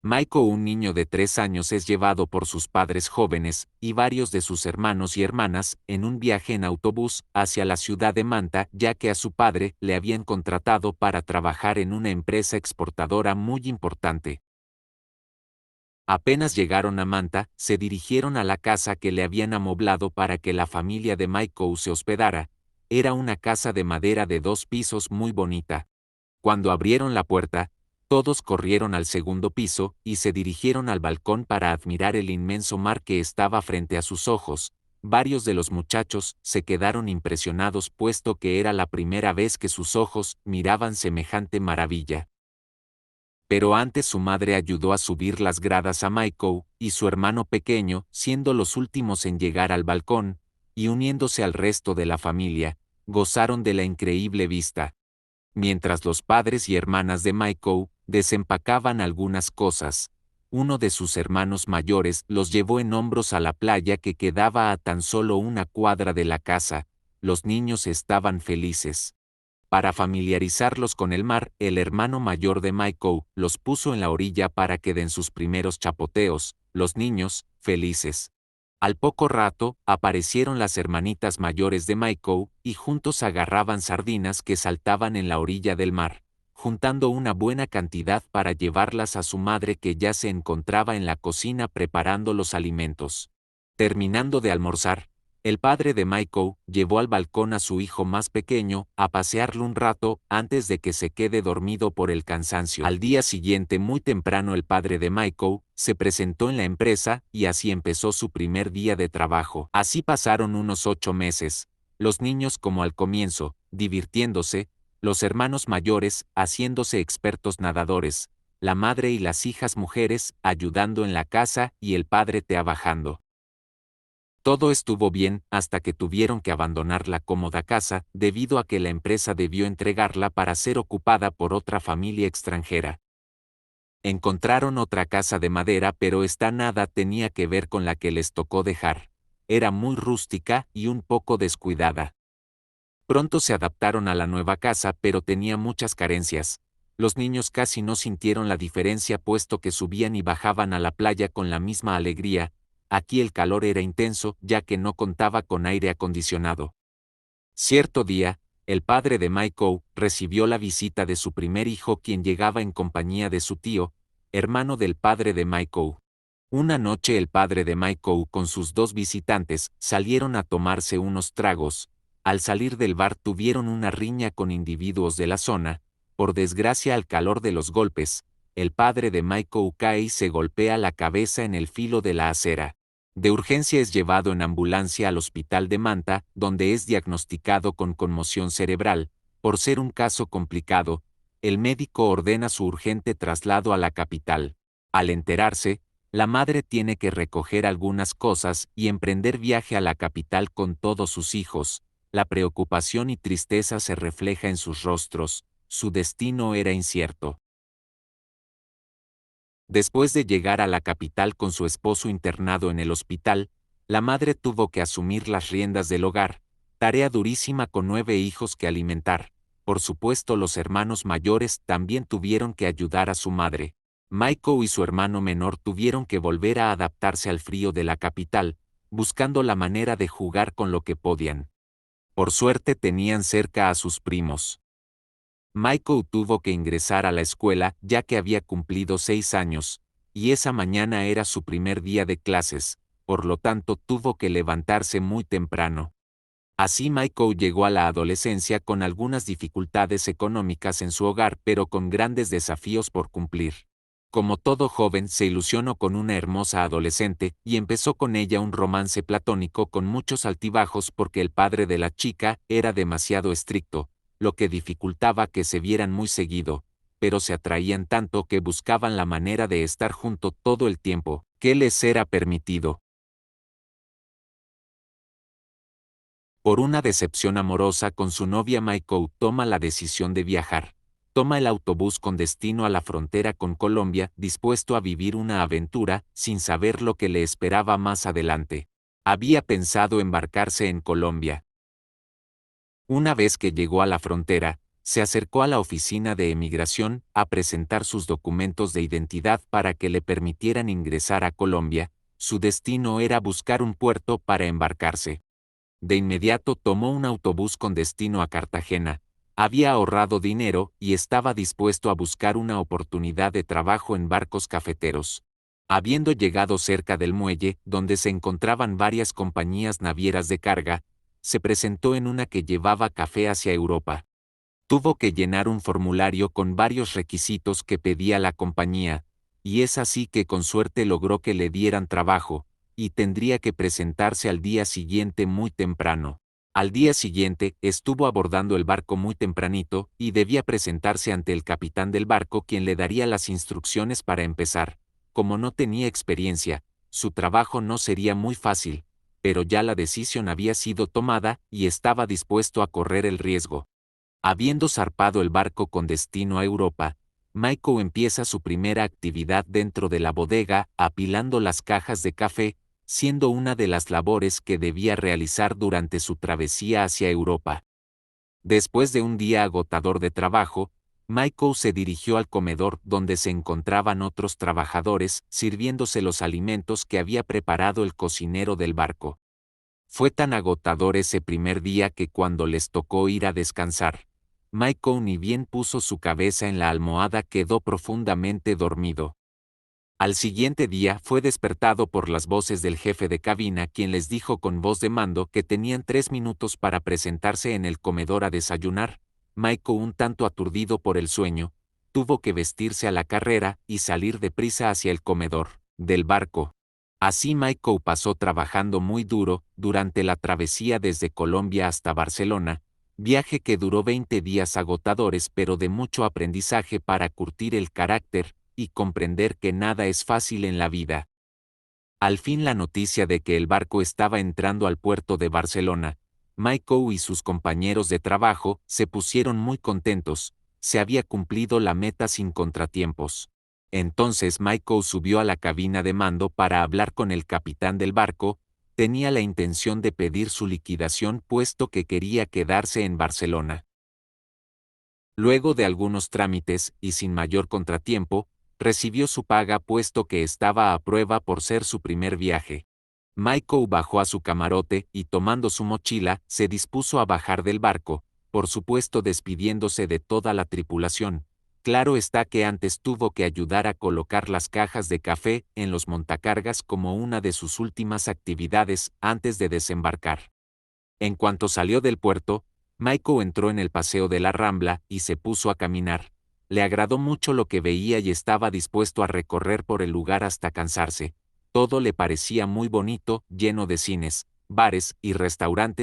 Maiko, un niño de 3 años, es llevado por sus padres jóvenes y varios de sus hermanos y hermanas en un viaje en autobús hacia la ciudad de Manta, ya que a su padre le habían contratado para trabajar en una empresa exportadora muy importante. Apenas llegaron a Manta, se dirigieron a la casa que le habían amoblado para que la familia de Maiko se hospedara. Era una casa de madera de 2 pisos muy bonita. Cuando abrieron la puerta, todos corrieron al segundo piso y se dirigieron al balcón para admirar el inmenso mar que estaba frente a sus ojos. Varios de los muchachos se quedaron impresionados puesto que era la primera vez que sus ojos miraban semejante maravilla. Pero antes su madre ayudó a subir las gradas a Maiko y su hermano pequeño, siendo los últimos en llegar al balcón, y uniéndose al resto de la familia, gozaron de la increíble vista. Mientras los padres y hermanas de Maiko desempacaban algunas cosas, uno de sus hermanos mayores los llevó en hombros a la playa que quedaba a tan solo una cuadra de la casa. Los niños estaban felices. Para familiarizarlos con el mar, el hermano mayor de Maiko los puso en la orilla para que den sus primeros chapoteos, los niños, felices. Al poco rato, aparecieron las hermanitas mayores de Maiko y juntos agarraban sardinas que saltaban en la orilla del mar, juntando una buena cantidad para llevarlas a su madre que ya se encontraba en la cocina preparando los alimentos. Terminando de almorzar, el padre de Maiko llevó al balcón a su hijo más pequeño a pasearlo un rato antes de que se quede dormido por el cansancio. Al día siguiente, muy temprano, el padre de Maiko se presentó en la empresa y así empezó su primer día de trabajo. Así pasaron unos 8 meses, los niños como al comienzo, divirtiéndose, los hermanos mayores haciéndose expertos nadadores, la madre y las hijas mujeres ayudando en la casa y el padre trabajando. Todo estuvo bien hasta que tuvieron que abandonar la cómoda casa debido a que la empresa debió entregarla para ser ocupada por otra familia extranjera. Encontraron otra casa de madera, pero esta nada tenía que ver con la que les tocó dejar. Era muy rústica y un poco descuidada. Pronto se adaptaron a la nueva casa, pero tenía muchas carencias. Los niños casi no sintieron la diferencia puesto que subían y bajaban a la playa con la misma alegría. Aquí el calor era intenso, ya que no contaba con aire acondicionado. Cierto día, el padre de Maiko recibió la visita de su primer hijo, quien llegaba en compañía de su tío, hermano del padre de Maiko. Una noche el padre de Maiko con sus 2 visitantes salieron a tomarse unos tragos. Al salir del bar tuvieron una riña con individuos de la zona. Por desgracia, al calor de los golpes, el padre de Maiko cae y se golpea la cabeza en el filo de la acera. De urgencia es llevado en ambulancia al hospital de Manta, donde es diagnosticado con conmoción cerebral. Por ser un caso complicado, el médico ordena su urgente traslado a la capital. Al enterarse, la madre tiene que recoger algunas cosas y emprender viaje a la capital con todos sus hijos. La preocupación y tristeza se refleja en sus rostros. Su destino era incierto. Después de llegar a la capital con su esposo internado en el hospital, la madre tuvo que asumir las riendas del hogar, tarea durísima con 9 hijos que alimentar. Por supuesto, los hermanos mayores también tuvieron que ayudar a su madre. Maiko y su hermano menor tuvieron que volver a adaptarse al frío de la capital, buscando la manera de jugar con lo que podían. Por suerte tenían cerca a sus primos. Maiko tuvo que ingresar a la escuela ya que había cumplido 6 años, y esa mañana era su primer día de clases, por lo tanto tuvo que levantarse muy temprano. Así Maiko llegó a la adolescencia con algunas dificultades económicas en su hogar, pero con grandes desafíos por cumplir. Como todo joven, se ilusionó con una hermosa adolescente y empezó con ella un romance platónico con muchos altibajos porque el padre de la chica era demasiado estricto, lo que dificultaba que se vieran muy seguido, pero se atraían tanto que buscaban la manera de estar junto todo el tiempo, que les era permitido. Por una decepción amorosa con su novia, Maiko toma la decisión de viajar. Toma el autobús con destino a la frontera con Colombia, dispuesto a vivir una aventura, sin saber lo que le esperaba más adelante. Había pensado embarcarse en Colombia. Una vez que llegó a la frontera, se acercó a la oficina de emigración a presentar sus documentos de identidad para que le permitieran ingresar a Colombia. Su destino era buscar un puerto para embarcarse. De inmediato tomó un autobús con destino a Cartagena. Había ahorrado dinero y estaba dispuesto a buscar una oportunidad de trabajo en barcos cafeteros. Habiendo llegado cerca del muelle, donde se encontraban varias compañías navieras de carga, se presentó en una que llevaba café hacia Europa. Tuvo que llenar un formulario con varios requisitos que pedía la compañía, y es así que con suerte logró que le dieran trabajo, y tendría que presentarse al día siguiente muy temprano. Al día siguiente, estuvo abordando el barco muy tempranito, y debía presentarse ante el capitán del barco quien le daría las instrucciones para empezar. Como no tenía experiencia, su trabajo no sería muy fácil, pero ya la decisión había sido tomada y estaba dispuesto a correr el riesgo. Habiendo zarpado el barco con destino a Europa, Michael empieza su primera actividad dentro de la bodega, apilando las cajas de café, siendo una de las labores que debía realizar durante su travesía hacia Europa. Después de un día agotador de trabajo, Michael se dirigió al comedor donde se encontraban otros trabajadores sirviéndose los alimentos que había preparado el cocinero del barco. Fue tan agotador ese primer día que cuando les tocó ir a descansar, Michael ni bien puso su cabeza en la almohada quedó profundamente dormido. Al siguiente día fue despertado por las voces del jefe de cabina quien les dijo con voz de mando que tenían 3 minutos para presentarse en el comedor a desayunar. Michael, un tanto aturdido por el sueño, tuvo que vestirse a la carrera y salir deprisa hacia el comedor del barco. Así Michael pasó trabajando muy duro durante la travesía desde Colombia hasta Barcelona, viaje que duró 20 días agotadores pero de mucho aprendizaje para curtir el carácter y comprender que nada es fácil en la vida. Al fin la noticia de que el barco estaba entrando al puerto de Barcelona, Michael y sus compañeros de trabajo se pusieron muy contentos, se había cumplido la meta sin contratiempos. Entonces Michael subió a la cabina de mando para hablar con el capitán del barco, tenía la intención de pedir su liquidación puesto que quería quedarse en Barcelona. Luego de algunos trámites y sin mayor contratiempo, recibió su paga puesto que estaba a prueba por ser su primer viaje. Michael bajó a su camarote y tomando su mochila, se dispuso a bajar del barco, por supuesto despidiéndose de toda la tripulación. Claro está que antes tuvo que ayudar a colocar las cajas de café en los montacargas como una de sus últimas actividades antes de desembarcar. En cuanto salió del puerto, Michael entró en el paseo de la Rambla y se puso a caminar. Le agradó mucho lo que veía y estaba dispuesto a recorrer por el lugar hasta cansarse. Todo le parecía muy bonito, lleno de cines, bares y restaurantes